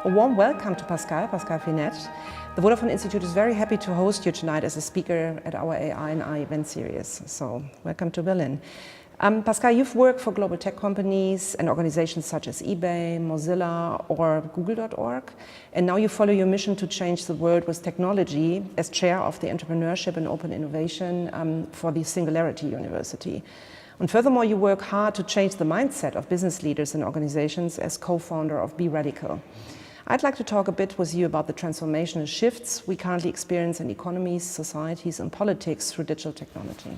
A warm welcome to Pascal Finette. The Vodafone Institute is very happy to host you tonight as a speaker at our AI&I event series. So, welcome to Berlin. Pascal, you've worked for global tech companies and organizations such as eBay, Mozilla, or Google.org. And now you follow your mission to change the world with technology as chair of the Entrepreneurship and Open Innovation for the Singularity University. And furthermore, you work hard to change the mindset of business leaders and organizations as co-founder of Be Radical. I'd like to talk a bit with you about the transformational shifts we currently experience in economies, societies, and politics through digital technology.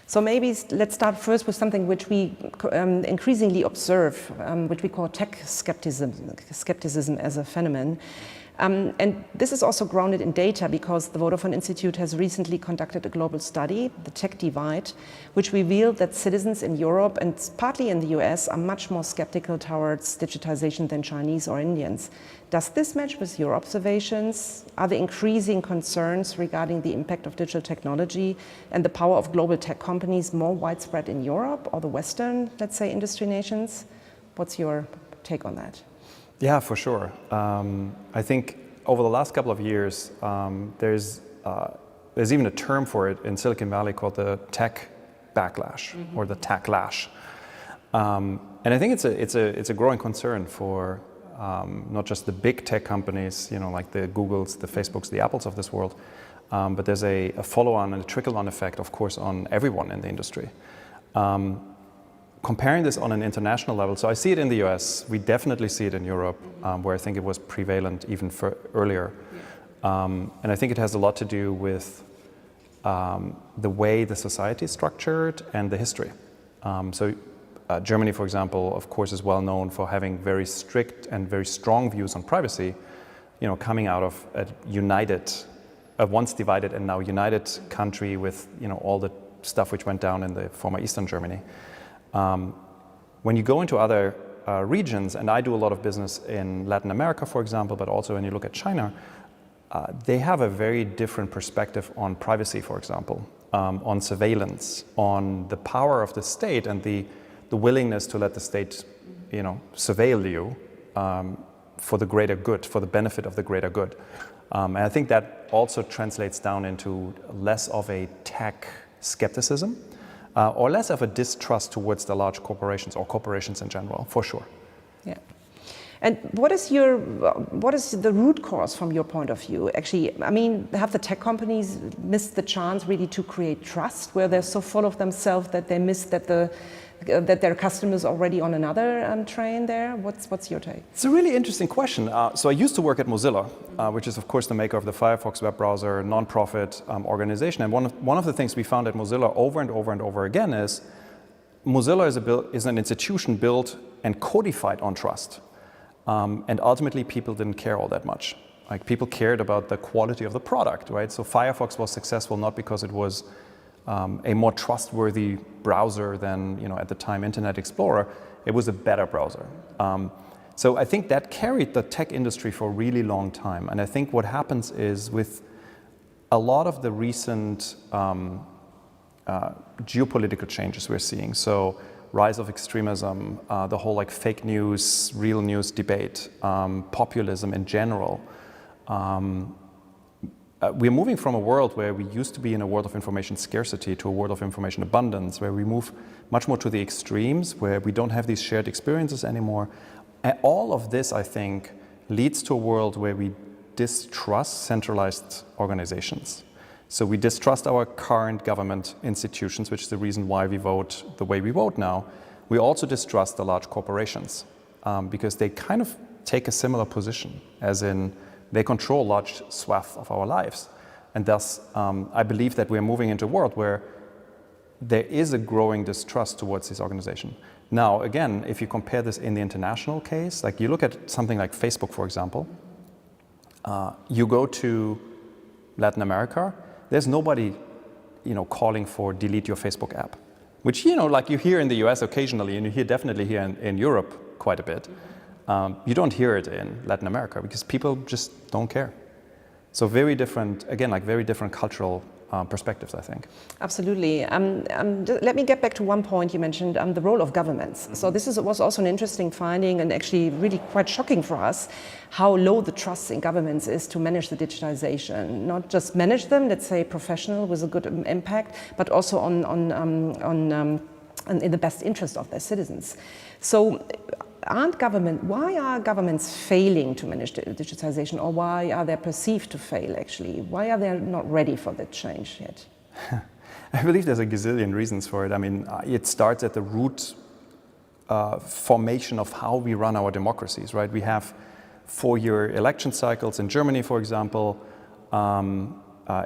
So maybe let's start first with something which we increasingly observe, which we call tech skepticism as a phenomenon. And this is also grounded in data because the Vodafone Institute has recently conducted a global study, the Tech Divide, which revealed that citizens in Europe and partly in the US are much more skeptical towards digitization than Chinese or Indians. Does this match with your observations? Are the increasing concerns regarding the impact of digital technology and the power of global tech companies more widespread in Europe or the Western, let's say, industry nations? What's your take on that? Yeah, for sure. I think over the last couple of years, there's even a term for it in Silicon Valley called the tech backlash or the Techlash. And I think it's a growing concern for not just the big tech companies, like the Googles, the Facebooks, the Apples of this world, but there's a follow-on and a trickle-on effect, of course, on everyone in the industry. Comparing this on an international level, so I see it in the US, we definitely see it in Europe, where I think it was prevalent even earlier. And I think it has a lot to do with the way the society is structured and the history. Germany, for example, of course, is well known for having very strict and very strong views on privacy, coming out of a once divided and now united country with, all the stuff which went down in the former Eastern Germany. When you go into other regions, and I do a lot of business in Latin America, for example, but also when you look at China, they have a very different perspective on privacy, for example, on surveillance, on the power of the state and the willingness to let the state, surveil you for the greater good, for the benefit of the greater good. And I think that also translates down into less of a tech skepticism. Or less of a distrust towards the large corporations or corporations in general, for sure. Yeah. And what is the root cause from your point of view? Actually, have the tech companies missed the chance really to create trust, where they're so full of themselves that they miss that their customers are already on another train there? What's your take? It's a really interesting question. So I used to work at Mozilla, which is of course the maker of the Firefox web browser, non-profit organization. And one of the things we found at Mozilla over and over and over again is Mozilla is an institution built and codified on trust. And ultimately people didn't care all that much. Like people cared about the quality of the product, right? So Firefox was successful not because it was a more trustworthy browser than, at the time, Internet Explorer. It was a better browser. So I think that carried the tech industry for a really long time. And I think what happens is with a lot of the recent geopolitical changes we're seeing, so rise of extremism, the whole fake news, real news debate, populism in general, we're moving from a world where we used to be in a world of information scarcity to a world of information abundance, where we move much more to the extremes, where we don't have these shared experiences anymore. And all of this, I think, leads to a world where we distrust centralized organizations. So we distrust our current government institutions, which is the reason why we vote the way we vote now. We also distrust the large corporations because they kind of take a similar position, as in they control large swaths of our lives. And thus, I believe that we're moving into a world where there is a growing distrust towards these organizations. Now, again, if you compare this in the international case, like you look at something like Facebook, for example, you go to Latin America, there's nobody, calling for delete your Facebook app, which, like you hear in the US occasionally, and you hear definitely here in Europe quite a bit. You don't hear it in Latin America because people just don't care. So very different, again, very different cultural perspectives, I think. Absolutely. Let me get back to one point you mentioned, the role of governments. Mm-hmm. So this was also an interesting finding and actually really quite shocking for us, how low the trust in governments is to manage the digitization. Not just manage them, let's say professional with a good impact, but also in the best interest of their citizens. So why are governments failing to manage digitization, or why are they perceived to fail actually? Why are they not ready for that change yet? I believe there's a gazillion reasons for it. I mean, it starts at the root formation of how we run our democracies, right? We have 4-year election cycles in Germany, for example.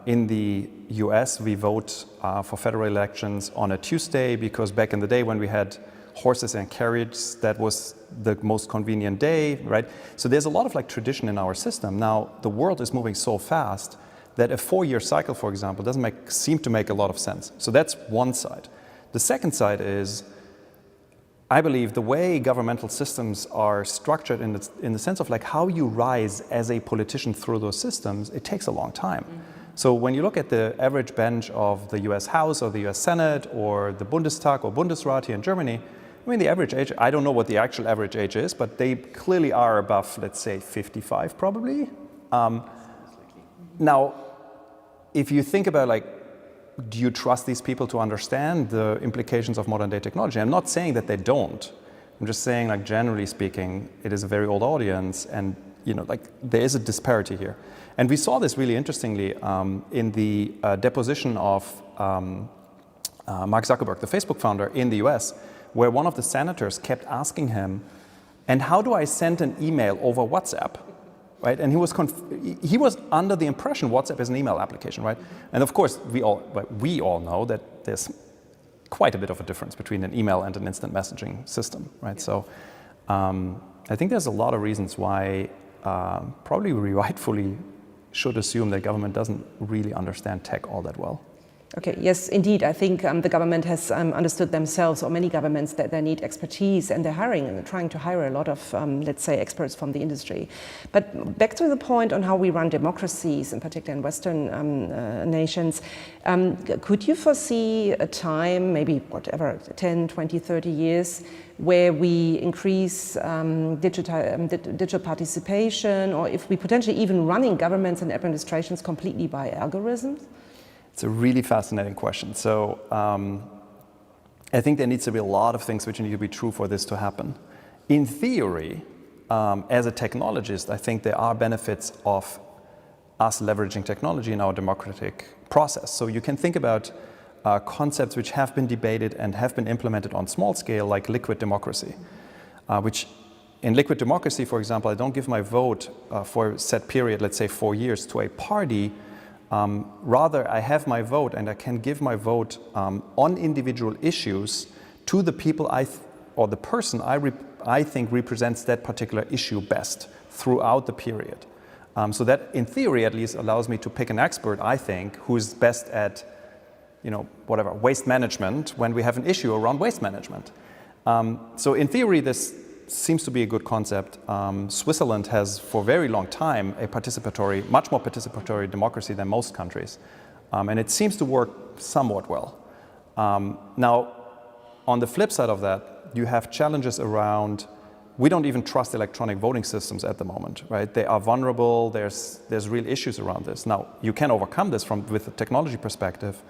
In the US, we vote for federal elections on a Tuesday because back in the day when we had horses and carriages, that was the most convenient day, right? So there's a lot of like tradition in our system. Now, the world is moving so fast that a 4-year cycle, for example, doesn't seem to make a lot of sense. So that's one side. The second side is, I believe the way governmental systems are structured in the sense of like how you rise as a politician through those systems, it takes a long time. Mm-hmm. So when you look at the average bench of the US House or the US Senate or the Bundestag or Bundesrat here in Germany, I mean, the average age, I don't know what the actual average age is, but they clearly are above, let's say, 55 probably. Now, if you think about like, do you trust these people to understand the implications of modern day technology? I'm not saying that they don't. I'm just saying, like, generally speaking, it is a very old audience, and like there is a disparity here. And we saw this really interestingly in the deposition of Mark Zuckerberg, the Facebook founder, in the US, where one of the senators kept asking him, and how do I send an email over WhatsApp? Right? And he was under the impression WhatsApp is an email application, right? And of course, we all know that there's quite a bit of a difference between an email and an instant messaging system, right? Yeah. So I think there's a lot of reasons why probably we rightfully should assume that government doesn't really understand tech all that well. Okay, yes, indeed. I think the government has understood themselves, or many governments, that they need expertise, and they're hiring and trying to hire a lot of, let's say, experts from the industry. But back to the point on how we run democracies, in particular in Western nations, could you foresee a time, maybe whatever, 10, 20, 30 years, where we increase digital participation, or if we potentially even running governments and administrations completely by algorithms? It's a really fascinating question. So I think there needs to be a lot of things which need to be true for this to happen. In theory, as a technologist, I think there are benefits of us leveraging technology in our democratic process. So you can think about concepts which have been debated and have been implemented on small scale, like liquid democracy, which in liquid democracy, for example, I don't give my vote for a set period, let's say 4 years, to a party. Rather, I have my vote, and I can give my vote on individual issues to the people or the person I think represents that particular issue best throughout the period. So that, in theory, at least, allows me to pick an expert, I think, who is best at, waste management when we have an issue around waste management. So in theory, this seems to be a good concept. Switzerland has for a very long time much more participatory democracy than most countries. And it seems to work somewhat well. Now, on the flip side of that, you have challenges around, we don't even trust electronic voting systems at the moment, right? They are vulnerable, there's real issues around this. Now, you can overcome this with a technology perspective.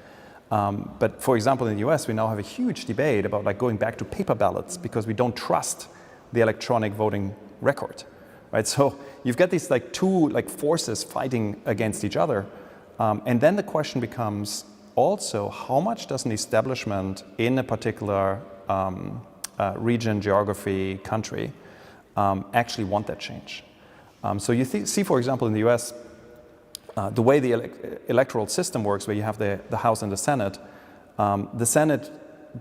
But for example, in the US, we now have a huge debate about like going back to paper ballots because we don't trust the electronic voting record, right? So you've got these like two like forces fighting against each other. And then the question becomes also, how much does an establishment in a particular region, geography, country actually want that change? So you see, for example, in the US, the way the electoral system works, where you have the House and the Senate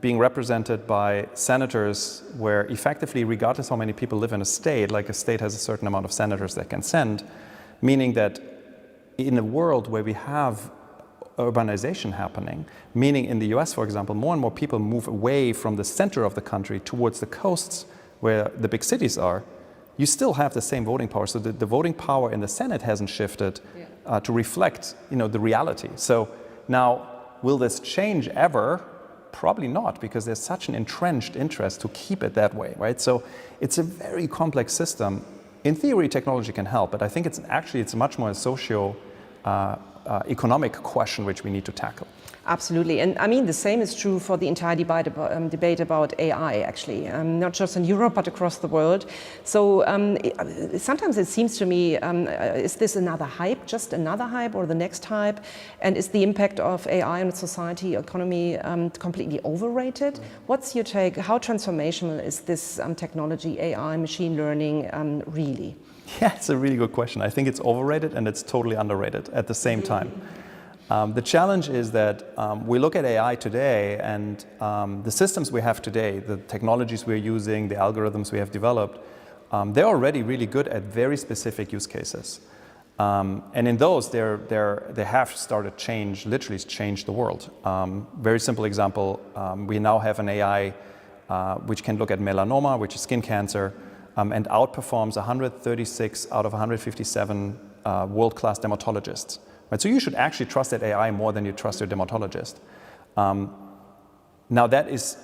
being represented by senators, where effectively, regardless how many people live in a state, like a state has a certain amount of senators that can send, meaning that in a world where we have urbanization happening, meaning in the US, for example, more and more people move away from the center of the country towards the coasts where the big cities are, you still have the same voting power. So the voting power in the Senate hasn't shifted to reflect the reality. So Now, will this change ever? Probably not, because there's such an entrenched interest to keep it that way, right? So it's a very complex system. In theory, technology can help, but I think it's much more a socio-economic question which we need to tackle. Absolutely, and I mean the same is true for the entire debate about AI, actually, not just in Europe but across the world. So sometimes it seems to me, is this another hype, just another hype, or the next hype? And is the impact of AI on society, economy, completely overrated? What's your take? How transformational is this technology, AI, machine learning, really? Yeah, it's a really good question. I think it's overrated and it's totally underrated at the same time. The challenge is that we look at AI today, and the systems we have today, the technologies we're using, the algorithms we have developed, they're already really good at very specific use cases. And in those, they have started change, literally changed the world. Very simple example, we now have an AI which can look at melanoma, which is skin cancer, and outperforms 136 out of 157 world-class dermatologists. Right, so you should actually trust that AI more than you trust your dermatologist. Now that is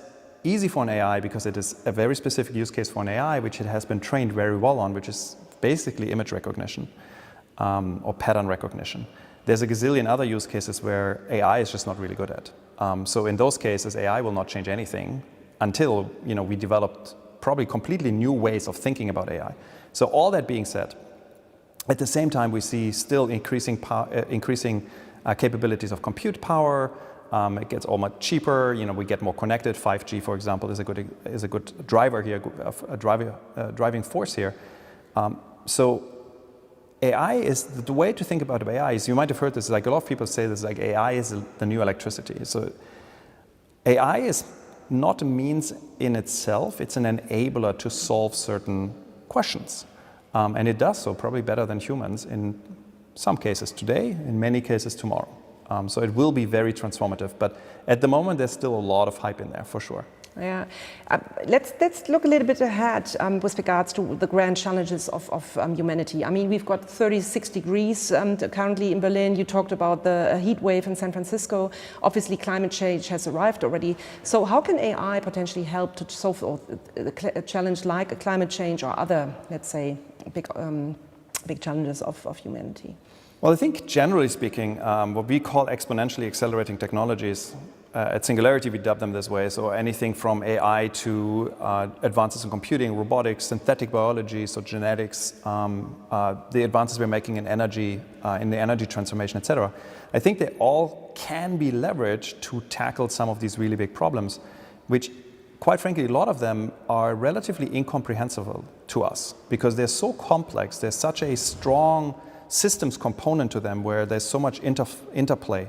easy for an AI because it is a very specific use case for an AI which it has been trained very well on, which is basically image recognition or pattern recognition. There's a gazillion other use cases where AI is just not really good at. So in those cases, AI will not change anything until we developed probably completely new ways of thinking about AI. So all that being said, at the same time, we see still increasing capabilities of compute power. It gets all much cheaper. We get more connected. 5G, for example, is a good driver here, a driving force here. So AI is the way to think about AI is, you might have heard this, like a lot of people say this, like AI is the new electricity. So AI is not a means in itself. It's an enabler to solve certain questions. And it does so probably better than humans in some cases today, in many cases tomorrow. So it will be very transformative. But at the moment, there's still a lot of hype in there, for sure. Yeah. Let's look a little bit ahead with regards to the grand challenges of humanity. I mean, we've got 36 degrees currently in Berlin. You talked about the heat wave in San Francisco. Obviously, climate change has arrived already. So how can AI potentially help to solve a challenge like climate change or other, let's say, big challenges of humanity? Well, I think generally speaking, what we call exponentially accelerating technologies, at Singularity we dub them this way, so anything from AI to advances in computing, robotics, synthetic biology, so genetics, the advances we're making in energy, in the energy transformation, etc. I think they all can be leveraged to tackle some of these really big problems, which quite frankly, a lot of them are relatively incomprehensible to us because they're so complex, there's such a strong systems component to them where there's so much interplay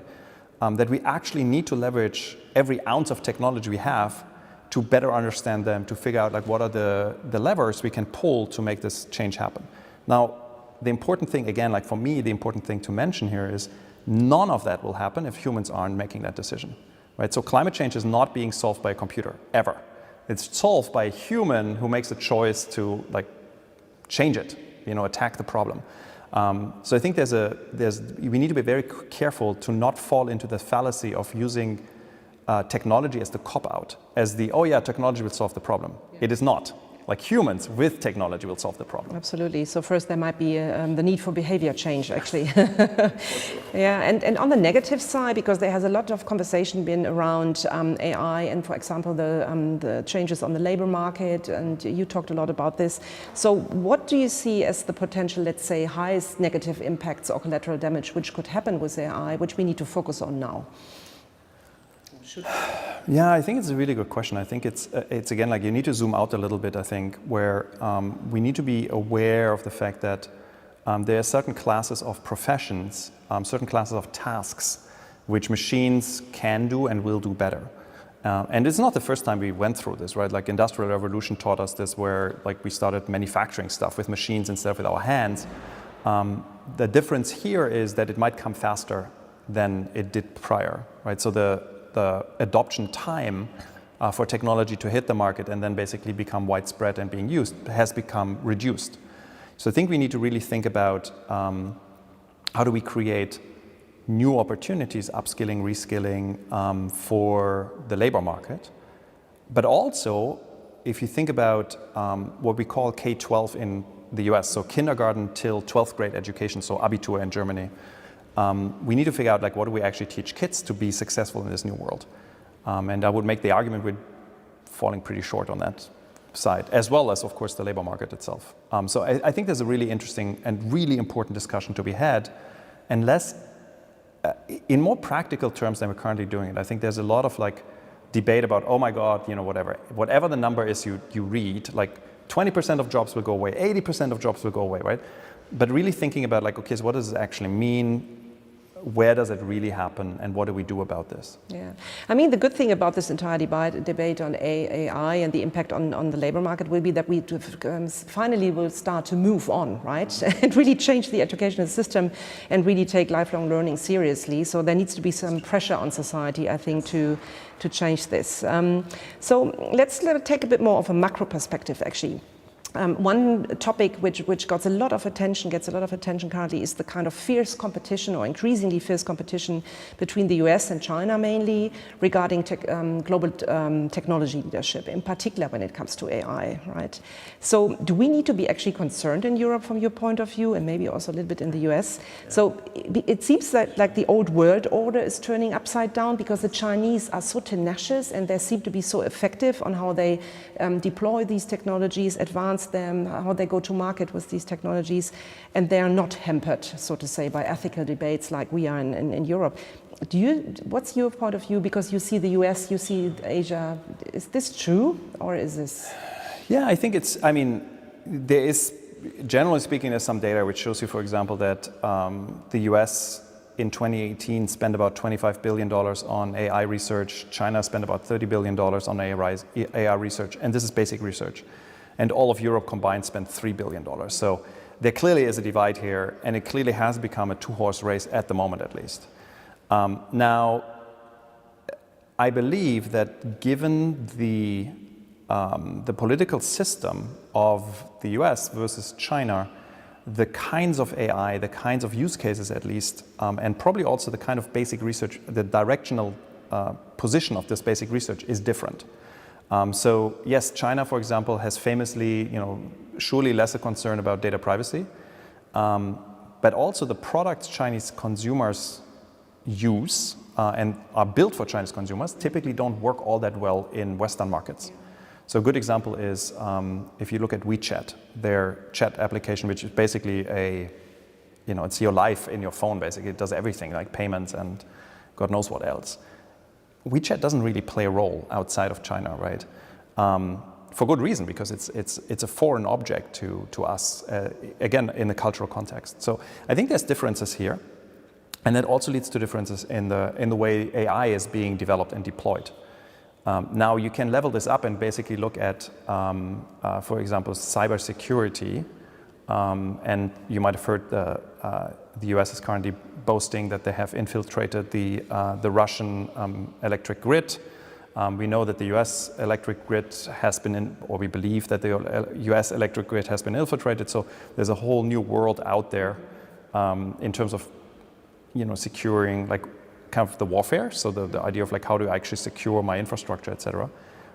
that we actually need to leverage every ounce of technology we have to better understand them, to figure out like what are the levers we can pull to make this change happen. Now, the important thing, again, like for me, the important thing to mention here is none of that will happen if humans aren't making that decision. Right? So climate change is not being solved by a computer, ever. It's solved by a human who makes a choice to change it, attack the problem. So I think we need to be very careful to not fall into the fallacy of using technology as the cop-out, as technology will solve the problem. Yeah. It is not. Like humans with technology will solve the problem. Absolutely. So first there might be the need for behavior change, actually. Yeah, and on the negative side, because there has a lot of conversation been around AI and, for example, the changes on the labor market, and you talked a lot about this. So what do you see as the potential, let's say, highest negative impacts or collateral damage which could happen with AI, which we need to focus on now? Yeah, I think it's a really good question. I think it's again, like you need to zoom out a little bit, I think, where we need to be aware of the fact that there are certain classes of professions, certain classes of tasks, which machines can do and will do better. And it's not the first time we went through this, right? Like Industrial Revolution taught us this, where like we started manufacturing stuff with machines instead of with our hands. The difference here is that it might come faster than it did prior, right? So the adoption time for technology to hit the market and then basically become widespread and being used has become reduced. So I think we need to really think about how do we create new opportunities, upskilling, reskilling for the labor market. But also, if you think about what we call K-12 in the US, so kindergarten till 12th grade education, so Abitur in Germany, we need to figure out like what do we actually teach kids to be successful in this new world. And I would make the argument we're falling pretty short on that side, as well as, of course, the labor market itself. So I think there's a really interesting and really important discussion to be had, and less, in more practical terms than we're currently doing it. I think there's a lot of like debate about, oh my God, you know, whatever the number is you read, like 20% of jobs will go away, 80% of jobs will go away, right? But really thinking about like, okay, so what does it actually mean? Where does it really happen, and what do we do about this? Yeah, I mean, the good thing about this entire debate on AI and the impact on the labor market will be that we finally will start to move on, right? And really change the educational system and really take lifelong learning seriously. So there needs to be some pressure on society, I think, to change this. So let's take a bit more of a macro perspective, actually. One topic which gets a lot of attention currently is the kind of fierce competition, or increasingly fierce competition, between the US and China mainly regarding global technology leadership, in particular when it comes to AI, right? So do we need to be actually concerned in Europe from your point of view, and maybe also a little bit in the US? Yeah. So it seems that like the old world order is turning upside down, because the Chinese are so tenacious and they seem to be so effective on how they deploy these technologies, advance them, how they go to market with these technologies, and they are not hampered, so to say, by ethical debates like we are in Europe. What's your point of view? Because you see the US, you see Asia. Is this true, or is this? Yeah, I think there is, generally speaking, there's some data which shows you, for example, that the US in 2018 spent about $25 billion on AI research. China spent about $30 billion on AI research, and this is basic research. And all of Europe combined spent $3 billion. So there clearly is a divide here, and it clearly has become a two-horse race at the moment, at least. Now, I believe that given the political system of the US versus China, the kinds of AI, the kinds of use cases at least, and probably also the kind of basic research, the directional position of this basic research is different. So yes, China, for example, has famously, surely less a concern about data privacy, but also the products Chinese consumers use and are built for Chinese consumers typically don't work all that well in Western markets. So a good example is if you look at WeChat, their chat application, which is basically it's your life in your phone, basically. It does everything, like payments and God knows what else. WeChat doesn't really play a role outside of China, right? For good reason, because it's a foreign object to us, again, in the cultural context. So I think there's differences here, and that also leads to differences in the way AI is being developed and deployed. Now you can level this up and basically look at, for example, cybersecurity, and you might have heard the US is currently boasting that they have infiltrated the Russian electric grid. We know that the US electric grid has been, or we believe that the US electric grid has been infiltrated. So there's a whole new world out there in terms of, securing like kind of the warfare. So the idea of like how do I actually secure my infrastructure, et cetera,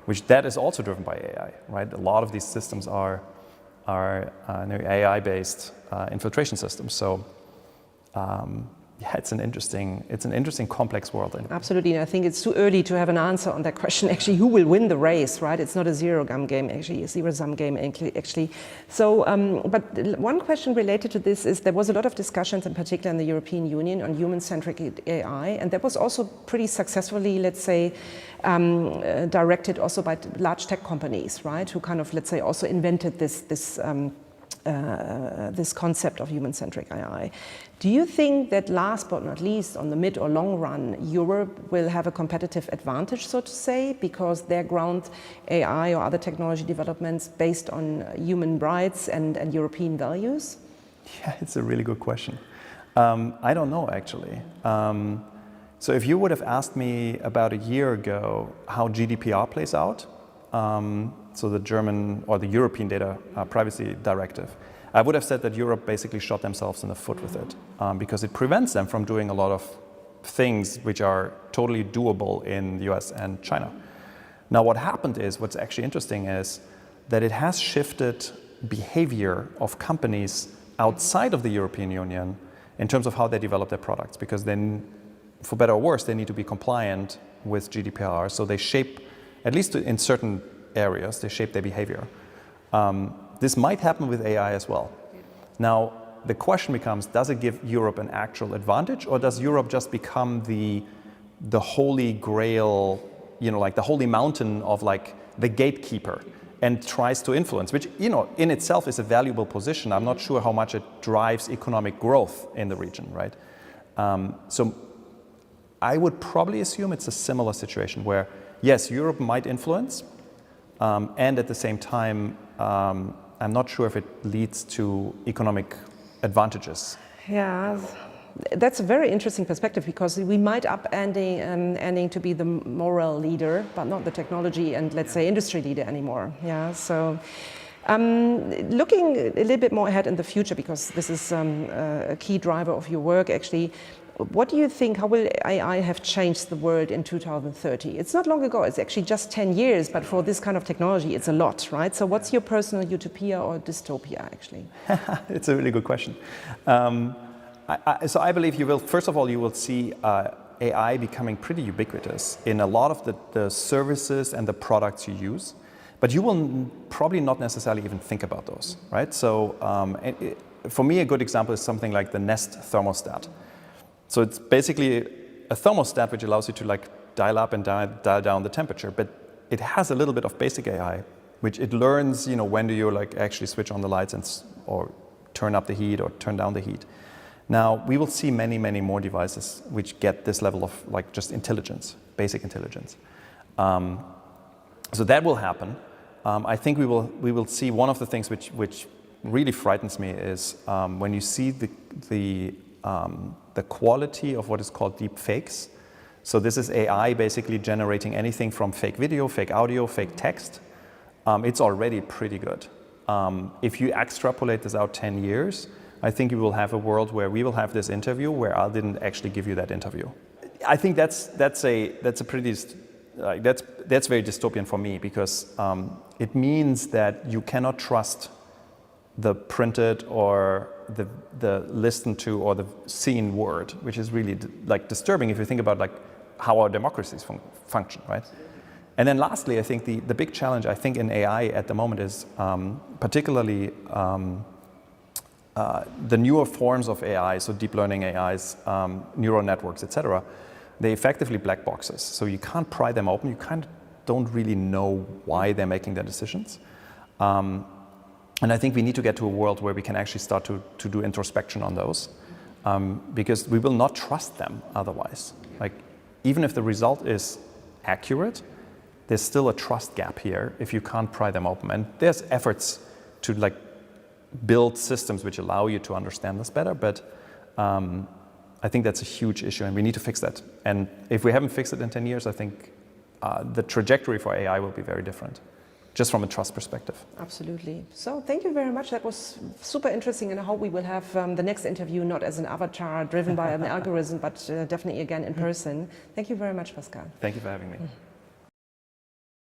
which that is also driven by AI, right? A lot of these systems are AI-based infiltration systems. So it's an interesting complex world. Absolutely, and I think it's too early to have an answer on that question. Actually, who will win the race, right? It's not a zero-sum game, actually. So, but one question related to this is there was a lot of discussions, in particular in the European Union, on human-centric AI, and that was also pretty successfully, let's say, directed also by large tech companies, right? Who kind of, let's say, also invented this concept of human-centric AI. Do you think that last but not least, on the mid or long run, Europe will have a competitive advantage, so to say, because their ground AI or other technology developments based on human rights and European values? Yeah, it's a really good question. I don't know, actually. So if you would have asked me about a year ago how GDPR plays out, so the German or the European Data Privacy Directive, I would have said that Europe basically shot themselves in the foot with it because it prevents them from doing a lot of things which are totally doable in the US and China. Now, what happened is, what's actually interesting is that it has shifted behavior of companies outside of the European Union in terms of how they develop their products, because then, for better or worse, they need to be compliant with GDPR. So they shape, at least in certain areas, they shape their behavior. This might happen with AI as well. Now, the question becomes, does it give Europe an actual advantage, or does Europe just become the holy grail, you know, like the holy mountain of like the gatekeeper and tries to influence, which, you know, in itself is a valuable position. I'm not sure how much it drives economic growth in the region, right? So I would probably assume it's a similar situation where, yes, Europe might influence, and at the same time, I'm not sure if it leads to economic advantages. Yeah, that's a very interesting perspective, because we might ending to be the moral leader, but not the technology and, let's say, industry leader anymore. Yeah, so looking a little bit more ahead in the future, because this is a key driver of your work actually, what do you think, how will AI have changed the world in 2030? It's not long ago, it's actually just 10 years, but for this kind of technology, it's a lot, right? So what's your personal utopia or dystopia, actually? It's a really good question. So I believe you will, first of all, you will see AI becoming pretty ubiquitous in a lot of the services and the products you use, but you will probably not necessarily even think about those, right? So for me, a good example is something like the Nest thermostat. So it's basically a thermostat which allows you to like dial up and dial down the temperature, but it has a little bit of basic AI, which it learns, you know, when do you like actually switch on the lights or turn up the heat or turn down the heat. Now, we will see many, many more devices which get this level of like just intelligence, basic intelligence. So that will happen. I think we will see one of the things which really frightens me is when you see the quality of what is called deep fakes. So this is AI basically generating anything from fake video, fake audio, fake text. It's already pretty good. If you extrapolate this out 10 years, I think you will have a world where we will have this interview where I didn't actually give you that interview. I think that's very dystopian for me, because it means that you cannot trust the printed or the listened to or the seen word, which is really like disturbing if you think about like how our democracies function, right? And then lastly, I think the big challenge I think in AI at the moment is particularly the newer forms of AI, so deep learning AIs, neural networks, etc. They effectively black boxes, so you can't pry them open. You kind of don't really know why they're making their decisions. And I think we need to get to a world where we can actually start to do introspection on those, because we will not trust them otherwise. Like, even if the result is accurate, there's still a trust gap here if you can't pry them open. And there's efforts to like build systems which allow you to understand this better, but I think that's a huge issue and we need to fix that. And if we haven't fixed it in 10 years, I think the trajectory for AI will be very different, just from a trust perspective. Absolutely. So thank you very much. That was super interesting, and I hope we will have the next interview not as an avatar driven by an algorithm, but definitely again in person. Thank you very much, Pascal. Thank you for having me.